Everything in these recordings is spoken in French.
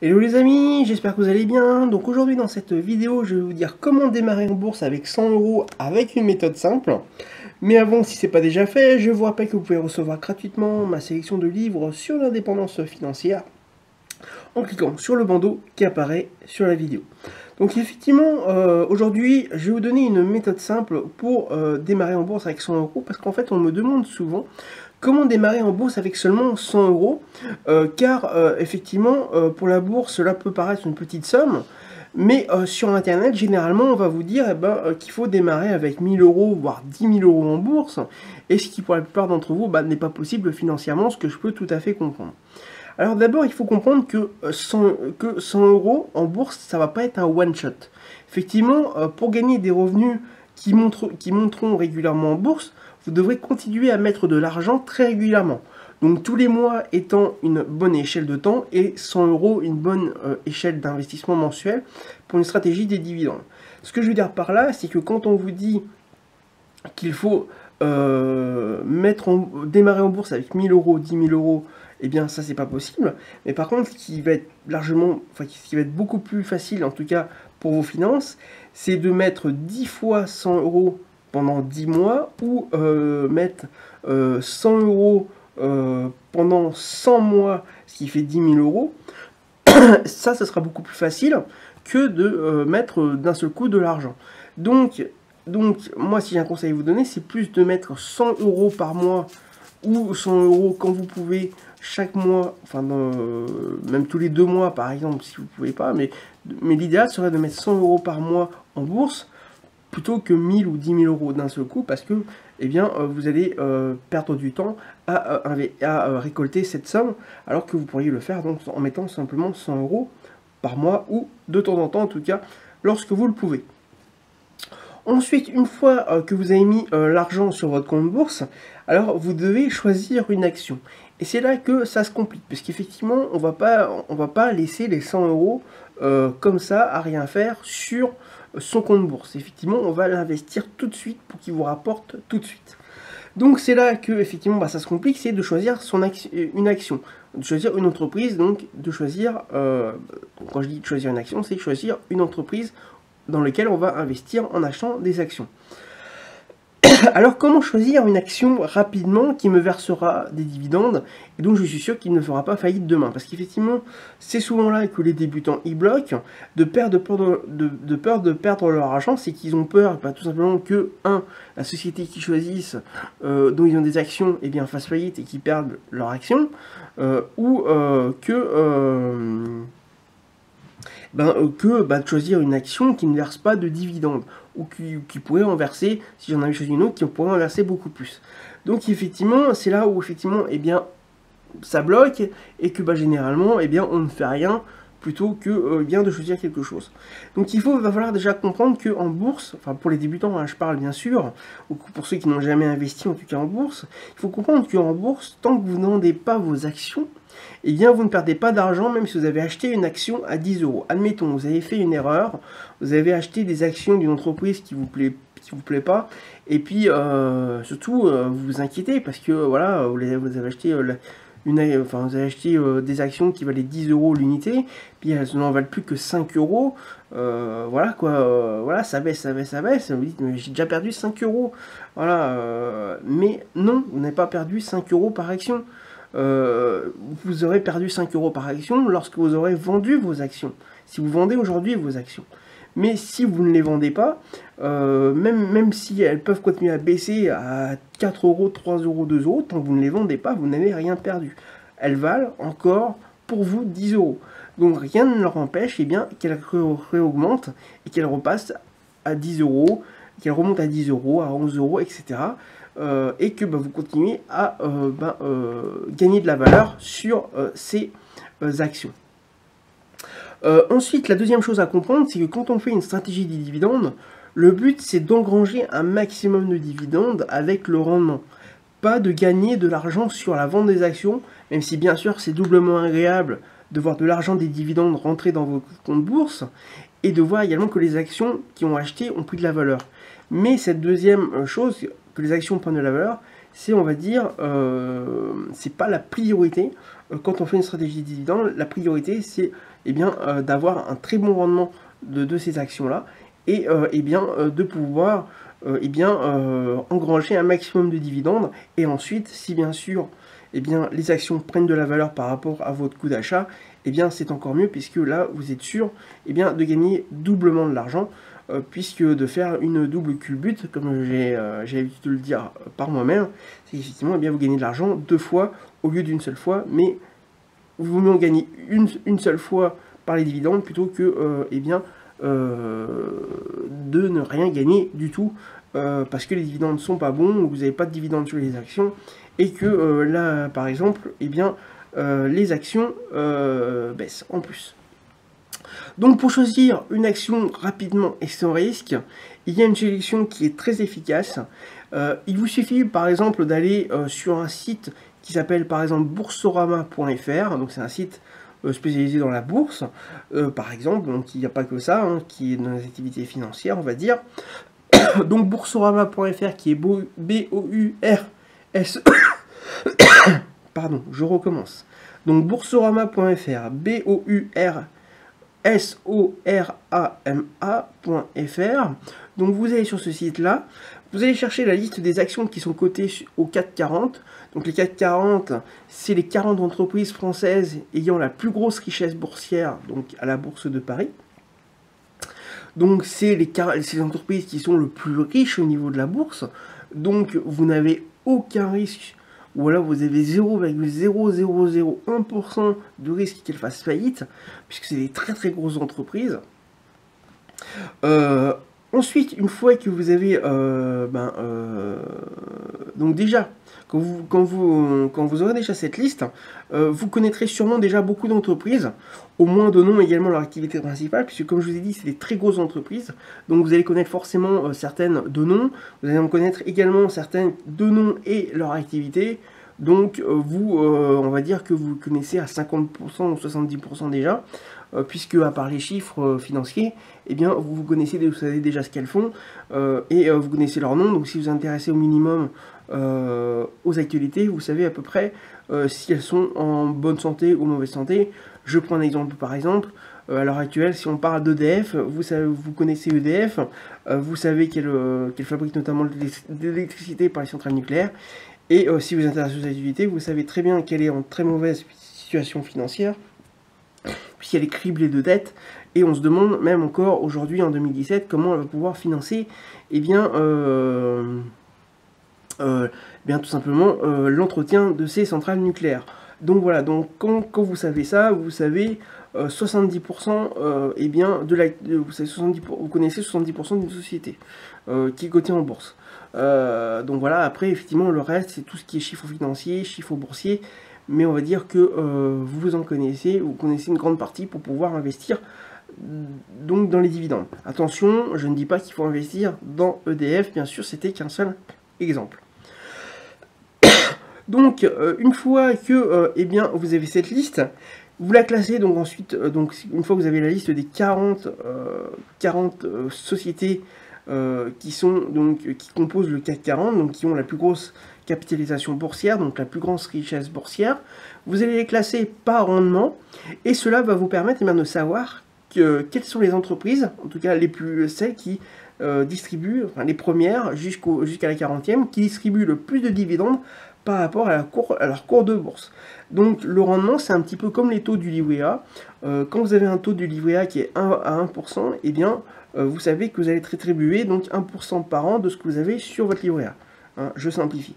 Hello les amis, j'espère que vous allez bien. Donc aujourd'hui dans cette vidéo, je vais vous dire comment démarrer en bourse avec 100 € avec une méthode simple. Mais avant, si ce n'est pas déjà fait, je vous rappelle que vous pouvez recevoir gratuitement ma sélection de livres sur l'indépendance financière en cliquant sur le bandeau qui apparaît sur la vidéo. Donc effectivement, aujourd'hui, je vais vous donner une méthode simple pour démarrer en bourse avec 100 € parce qu'en fait, on me demande souvent comment démarrer en bourse avec seulement 100 €, car effectivement, pour la bourse, cela peut paraître une petite somme, mais sur Internet, généralement, on va vous dire qu'il faut démarrer avec 1000 €, voire 10 000 € en bourse, et ce qui, pour la plupart d'entre vous, n'est pas possible financièrement, ce que je peux tout à fait comprendre. Alors d'abord, il faut comprendre que 100 € en bourse, ça va pas être un one-shot. Effectivement, pour gagner des revenus qui monteront régulièrement en bourse, vous devrez continuer à mettre de l'argent très régulièrement. Donc tous les mois étant une bonne échelle de temps et 100 € une bonne échelle d'investissement mensuel pour une stratégie des dividendes. Ce que je veux dire par là, c'est que quand on vous dit qu'il faut démarrer en bourse avec 1000 €, 10 000 €, eh bien ça c'est pas possible. Mais par contre, ce qui va être beaucoup plus facile, en tout cas pour vos finances, c'est de mettre 10 fois 100 € pendant 10 mois ou mettre 100 € pendant 100 mois, ce qui fait 10 000 €. Ça sera beaucoup plus facile que de mettre d'un seul coup de l'argent. Donc, moi, si j'ai un conseil à vous donner, c'est plus de mettre 100 € par mois ou 100 € quand vous pouvez chaque mois, enfin même tous les 2 mois par exemple, si vous ne pouvez pas, mais l'idéal serait de mettre 100 € par mois en bourse plutôt que 1000 ou 10 000 € d'un seul coup, parce que vous allez perdre du temps à récolter cette somme, alors que vous pourriez le faire donc, en mettant simplement 100 € par mois, ou de temps en temps en tout cas, lorsque vous le pouvez. Ensuite, une fois que vous avez mis l'argent sur votre compte bourse, alors vous devez choisir une action. Et c'est là que ça se complique, parce qu'effectivement, on va pas laisser les 100 € comme ça, à rien faire, sur son compte bourse. Effectivement, on va l'investir tout de suite pour qu'il vous rapporte tout de suite. Donc c'est là que effectivement ça se complique, c'est de choisir une action, de choisir une entreprise, donc de choisir, quand je dis de choisir une action, c'est de choisir une entreprise dans laquelle on va investir en achetant des actions. Alors comment choisir une action rapidement qui me versera des dividendes et donc je suis sûr qu'il ne fera pas faillite demain? Parce qu'effectivement, c'est souvent là que les débutants y bloquent, de peur de perdre leur argent, c'est qu'ils ont peur tout simplement que, la société qu'ils choisissent, dont ils ont des actions, fasse faillite et qu'ils perdent leur action, ou de choisir une action qui ne verse pas de dividendes, ou qui pourrait en verser, si j'en avais choisi une autre, qui pourrait en verser beaucoup plus. Donc effectivement, c'est là où effectivement, ça bloque, et que généralement, on ne fait rien, plutôt que de choisir quelque chose. Donc va falloir déjà comprendre qu'en bourse, enfin pour les débutants, je parle bien sûr, ou pour ceux qui n'ont jamais investi en tout cas en bourse, il faut comprendre qu'en bourse, tant que vous ne vendez pas vos actions, vous ne perdez pas d'argent même si vous avez acheté une action à 10 €. Admettons, vous avez fait une erreur, vous avez acheté des actions d'une entreprise qui vous plaît pas, et puis surtout vous vous inquiétez parce que voilà, vous avez acheté des actions qui valaient 10 € l'unité, puis elles n'en valent plus que 5 €. Voilà quoi, voilà, ça baisse. Vous dites, mais j'ai déjà perdu 5 €. Voilà, mais non, vous n'avez pas perdu 5 € par action. Vous aurez perdu 5 € par action lorsque vous aurez vendu vos actions. Si vous vendez aujourd'hui vos actions. Mais si vous ne les vendez pas, même si elles peuvent continuer à baisser à 4 €, 3 €, 2 €, tant que vous ne les vendez pas, vous n'avez rien perdu. Elles valent encore pour vous 10 €. Donc rien ne leur empêche qu'elles réaugmentent et qu'elles repassent à 10 €, qu'elles remontent à 10 €, à 11 €, etc. Et que vous continuez à gagner de la valeur sur ces actions. Ensuite, la deuxième chose à comprendre, c'est que quand on fait une stratégie des dividendes, le but c'est d'engranger un maximum de dividendes avec le rendement. Pas de gagner de l'argent sur la vente des actions, même si bien sûr c'est doublement agréable de voir de l'argent des dividendes rentrer dans vos comptes bourse, et de voir également que les actions qui ont acheté ont pris de la valeur. Mais cette deuxième chose, que les actions prennent de la valeur, c'est, on va dire, c'est pas la priorité. Quand on fait une stratégie de dividende, la priorité, c'est eh bien, d'avoir un très bon rendement de ces actions-là, et eh bien, de pouvoir eh bien, engranger un maximum de dividendes, et ensuite, si bien sûr, eh bien, les actions prennent de la valeur par rapport à votre coût d'achat, eh bien, c'est encore mieux, puisque là, vous êtes sûr eh bien, de gagner doublement de l'argent, puisque de faire une double culbute, comme j'ai l'habitude de le dire par moi-même, c'est qu'effectivement, eh bien, vous gagnez de l'argent 2 fois au lieu d'une seule fois, mais vous vaut mieux en gagner une seule fois par les dividendes, plutôt que eh bien, de ne rien gagner du tout, parce que les dividendes ne sont pas bons, ou vous n'avez pas de dividendes sur les actions, et que là, par exemple, eh bien, les actions baissent en plus. Donc pour choisir une action rapidement et sans risque, il y a une sélection qui est très efficace. Il vous suffit par exemple d'aller sur un site qui s'appelle par exemple boursorama.fr, donc c'est un site spécialisé dans la bourse, par exemple, donc il n'y a pas que ça, hein, qui est dans les activités financières, on va dire. Donc boursorama.fr qui est B-O-U-R-S... Pardon, je recommence. Donc boursorama.fr, B-O-U-R-S-O-R-A-M-A.fr. Donc vous allez sur ce site-là, vous allez chercher la liste des actions qui sont cotées au CAC 40. Donc les CAC 40, c'est les 40 entreprises françaises ayant la plus grosse richesse boursière, donc à la Bourse de Paris. Donc c'est les entreprises qui sont le plus riches au niveau de la bourse. Donc vous n'avez aucun risque, ou alors vous avez 0,0001% de risque qu'elles fassent faillite, puisque c'est des très très grosses entreprises. Ensuite, une fois que vous avez, donc déjà, quand vous aurez déjà cette liste, vous connaîtrez sûrement déjà beaucoup d'entreprises, au moins de nom également leur activité principale, puisque comme je vous ai dit, c'est des très grosses entreprises, donc vous allez connaître forcément certaines de nom, vous allez en connaître également certaines de nom et leur activité, donc on va dire que vous connaissez à 50% ou 70% déjà, puisque à part les chiffres financiers, eh bien vous connaissez, vous savez déjà ce qu'elles font, et vous connaissez leur nom, donc si vous vous intéressez au minimum aux actualités, vous savez à peu près si elles sont en bonne santé ou mauvaise santé. Je prends un exemple par exemple, à l'heure actuelle, si on parle d'EDF, vous connaissez EDF, vous savez qu'elle fabrique notamment de l'électricité par les centrales nucléaires, et si vous vous intéressez aux activités, vous savez très bien qu'elle est en très mauvaise situation financière, puisqu'elle est criblée de dettes, et on se demande même encore aujourd'hui en 2017 comment elle va pouvoir financer bien tout simplement l'entretien de ces centrales nucléaires. Donc voilà, donc quand vous savez ça, vous savez 70% vous connaissez 70% d'une société qui est cotée en bourse. Donc voilà, après effectivement le reste c'est tout ce qui est chiffres financiers, chiffres boursiers, mais on va dire que vous connaissez une grande partie pour pouvoir investir donc dans les dividendes. Attention, je ne dis pas qu'il faut investir dans EDF, bien sûr c'était qu'un seul exemple. Donc une fois que vous avez cette liste, vous la classez donc ensuite, une fois que vous avez la liste des 40 sociétés qui composent le CAC 40, donc qui ont la plus grosse capitalisation boursière, donc la plus grosse richesse boursière, vous allez les classer par rendement, et cela va vous permettre de savoir quelles sont les entreprises, en tout cas celles qui distribuent, enfin les premières jusqu'à la 40e, qui distribuent le plus de dividendes par rapport à leur cours de bourse. Donc le rendement, c'est un petit peu comme les taux du livret A. Quand vous avez un taux du livret A qui est 1 à 1%, eh bien, vous savez que vous allez être rétribué donc 1% par an de ce que vous avez sur votre livret A. Hein, je simplifie.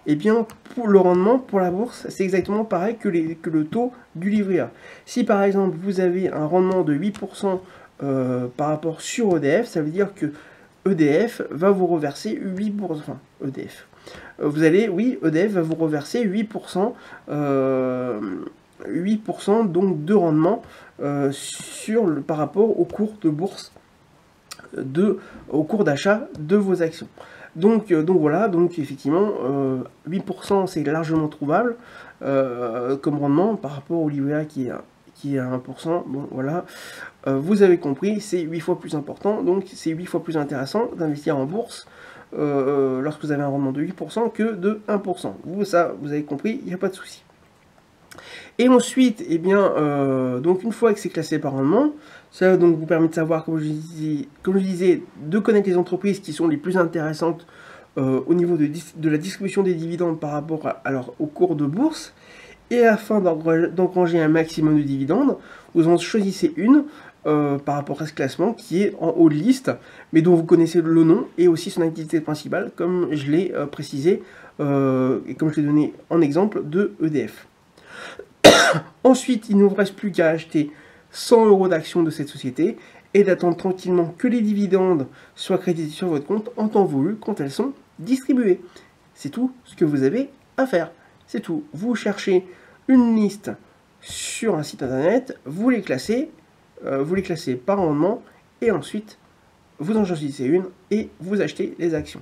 Eh bien, pour le rendement, pour la bourse, c'est exactement pareil que le taux du livret A. Si par exemple, vous avez un rendement de 8% par rapport sur EDF, ça veut dire que EDF va vous reverser 8%, enfin, EDF. EDF va vous reverser 8%, 8% donc de rendement par rapport au cours de bourse, au cours d'achat de vos actions. Donc voilà, donc effectivement, 8% c'est largement trouvable comme rendement par rapport au livret A qui est à 1%. Bon voilà, vous avez compris, c'est 8 fois plus important, donc c'est 8 fois plus intéressant d'investir en bourse lorsque vous avez un rendement de 8% que de 1%. Vous avez compris, il n'y a pas de souci. Et ensuite, eh bien, donc une fois que c'est classé par rendement, ça donc vous permet de savoir, comme je disais, de connaître les entreprises qui sont les plus intéressantes au niveau de la distribution des dividendes par rapport au cours de bourse. Et afin d'engranger un maximum de dividendes, vous en choisissez une par rapport à ce classement qui est en haut de liste, mais dont vous connaissez le nom et aussi son activité principale, comme je l'ai précisé et comme je l'ai donné en exemple de EDF. Ensuite, il ne vous reste plus qu'à acheter 100 € d'actions de cette société et d'attendre tranquillement que les dividendes soient crédités sur votre compte en temps voulu quand elles sont distribuées. C'est tout ce que vous avez à faire. C'est tout. Vous cherchez une liste sur un site internet, vous les classez par rendement et ensuite vous en choisissez une et vous achetez les actions.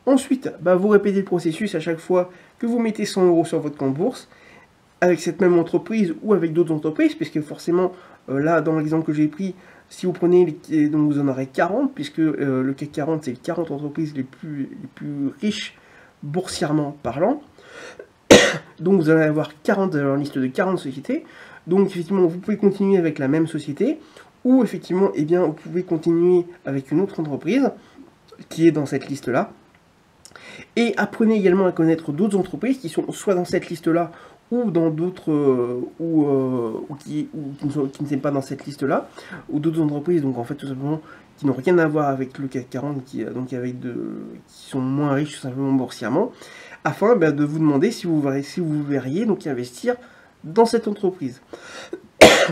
Ensuite, vous répétez le processus à chaque fois que vous mettez 100 € sur votre compte bourse avec cette même entreprise ou avec d'autres entreprises, puisque forcément, là, dans l'exemple que j'ai pris, si vous prenez, donc vous en aurez 40, puisque le CAC 40, c'est les 40 entreprises les plus riches boursièrement parlant. Donc vous allez avoir 40, une liste de 40 sociétés. Donc effectivement, vous pouvez continuer avec la même société, ou effectivement, eh bien, vous pouvez continuer avec une autre entreprise qui est dans cette liste-là. Et apprenez également à connaître d'autres entreprises qui sont soit dans cette liste-là, ou dans d'autres, qui ne sont pas dans cette liste-là, ou d'autres entreprises, donc en fait tout simplement, qui n'ont rien à voir avec le CAC 40, qui sont moins riches tout simplement boursièrement, afin de vous demander si vous verriez donc investir dans cette entreprise.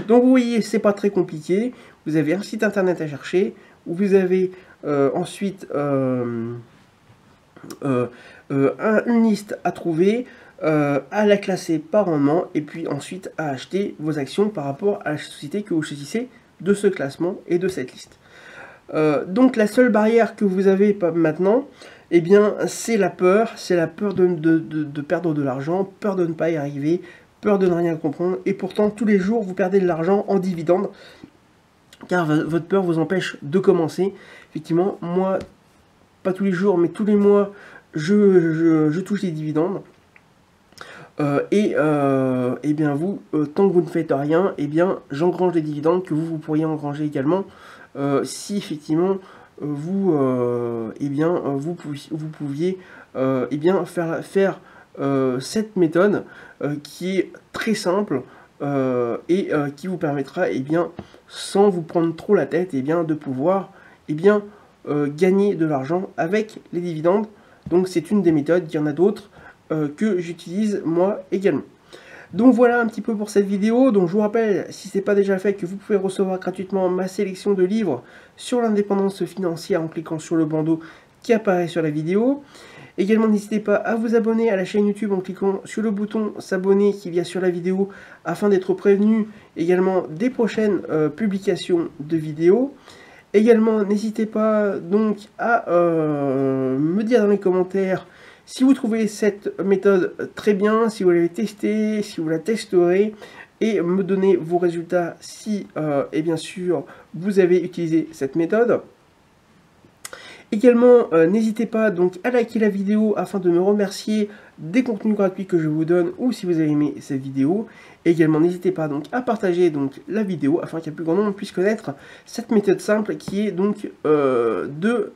Donc vous voyez, c'est pas très compliqué, vous avez un site internet à chercher, où vous avez ensuite une liste à trouver, à la classer par rendement et puis ensuite à acheter vos actions par rapport à la société que vous choisissez de ce classement et de cette liste. Donc la seule barrière que vous avez maintenant, eh bien, c'est la peur de perdre de l'argent, peur de ne pas y arriver, peur de ne rien comprendre, et pourtant tous les jours vous perdez de l'argent en dividendes, car votre peur vous empêche de commencer. Effectivement, moi, pas tous les jours, mais tous les mois, je touche des dividendes. Et bien vous, tant que vous ne faites rien, eh bien j'engrange des dividendes que vous pourriez engranger également si effectivement vous pouviez faire cette méthode qui est très simple et qui vous permettra, sans vous prendre trop la tête, de pouvoir gagner de l'argent avec les dividendes. Donc c'est une des méthodes, il y en a d'autres que j'utilise moi également. Donc voilà un petit peu pour cette vidéo. Donc je vous rappelle, si ce n'est pas déjà fait, que vous pouvez recevoir gratuitement ma sélection de livres sur l'indépendance financière en cliquant sur le bandeau qui apparaît sur la vidéo. Également, n'hésitez pas à vous abonner à la chaîne YouTube en cliquant sur le bouton s'abonner qu'il y a sur la vidéo afin d'être prévenu également des prochaines publications de vidéos. Également, n'hésitez pas donc à me dire dans les commentaires si vous trouvez cette méthode très bien, si vous l'avez testée, si vous la testerez, et me donner vos résultats si, et bien sûr, vous avez utilisé cette méthode. Également, n'hésitez pas donc à liker la vidéo afin de me remercier des contenus gratuits que je vous donne ou si vous avez aimé cette vidéo. Également, n'hésitez pas donc à partager donc la vidéo afin qu'un plus grand nombre puisse connaître cette méthode simple qui est donc de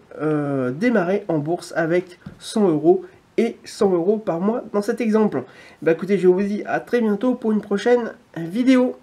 démarrer en bourse avec 100 € et 100 € par mois dans cet exemple. Écoutez, je vous dis à très bientôt pour une prochaine vidéo.